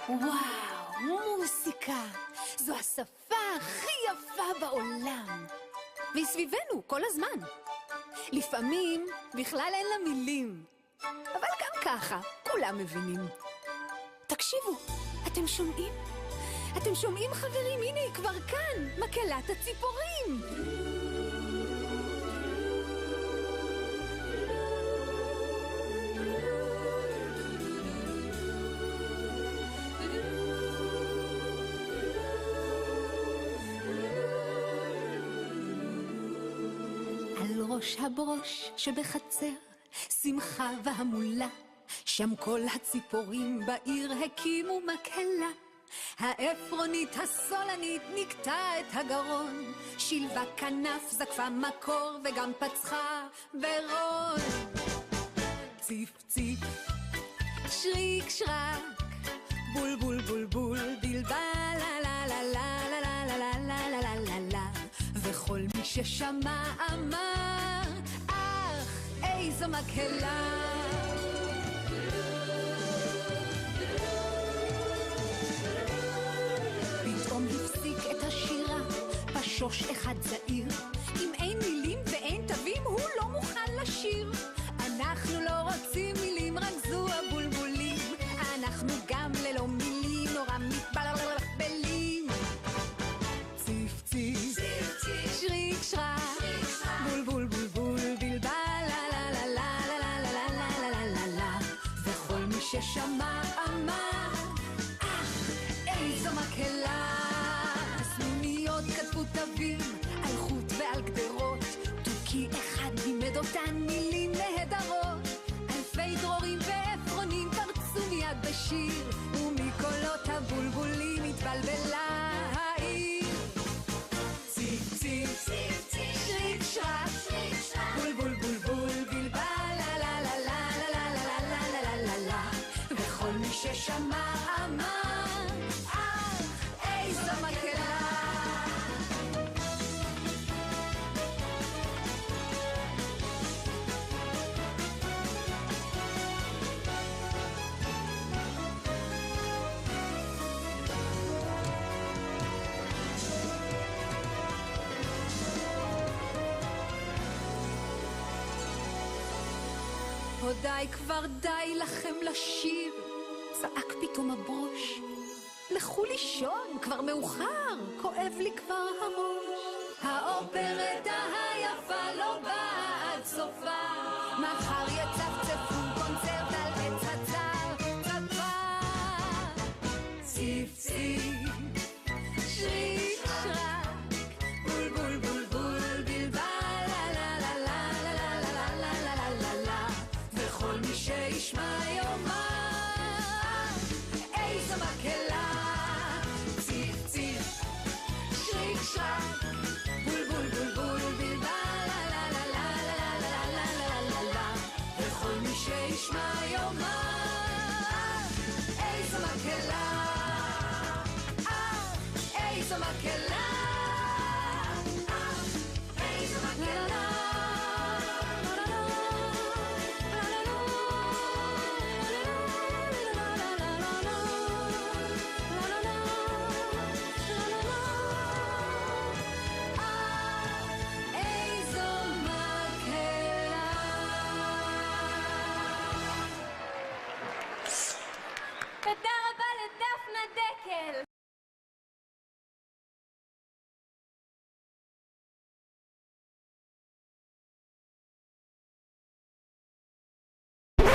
וואו, מוסיקה. זו השפה הכי יפה בעולם. והיא סביבנו כל הזמן. לפעמים בכלל אין לה מילים. אבל גם ככה, כולם מבינים. תקשיבו, אתם שומעים? אתם שומעים חברים? הנה היא כבר כאן, מקהלת הציפורים. על ראש הברוש שבחצר, שמחה והמולה, שם כל הציפורים בעיר הקימו מקהלה. האפרונית הסולנית נקטה את הגרון, שילבה כנף, זקפה מקור וגם פצחה ברון. ציף ציף, שריק שרק, בול בול בול בול, בלבל לה לה לה לה לה לה לה לה לה לה לה לה. וכל מי ששמע אמר, אך איזו מקהלה. פתאום הפסיק את השירה פשוש אחד זעיר, אם אין מילים ואין תווים הוא לא מוכן לשיר. אנחנו לא רוצים מילים, רק זו הבולבולים, אנחנו גם ללא מילים נורא מתבלבלים. ציף ציף, שריק שרק, בול בול בול בול, בלבל לה לה לה לה לה לה לה לה לה לה לה. וכל מי ששמע אמר, אך איזו מקהלה. סנוניות כתבו תווים על חוט ועל גדרות, תוכי אחד לימד אותן מילים נהדרות. אלפי דרורים ואפרונים פרצו מיד בשיר, ומקולות הבולבולים התבלבלה העיר. ציף ציף, שריק שרק, בול בול בול בול, בלבל לה לה לה לה לה לה לה לה לה לה לה. וכל מי ששמע אמר, אך איזו מקהלה. די כבר, די לכם לשיר, צעק פתאום הברוש. לכו לישון, כבר מאוחר, כואב לי כבר הראש. האופרטה היפה לא באה עד סופה, מחר יצפצפו קונצרט על עץ הצר צפה. ציף ציף, שריק שרק, בול בול בול בול, בלבל לה לה לה לה לה לה לה לה לה לה לה. וכל מי שישמע יאמר, איזו מקהלה. ציף ציף, שריק שרק, בול בול בול בול, בלבל לה לה לה לה לה לה לה לה לה לה. וכל מי שישמע יאמר, איזו מקהלה. איזו מקהלה. איזו מקהלה. תודה רבה לדפנה דקל.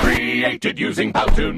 Created using Powtoon.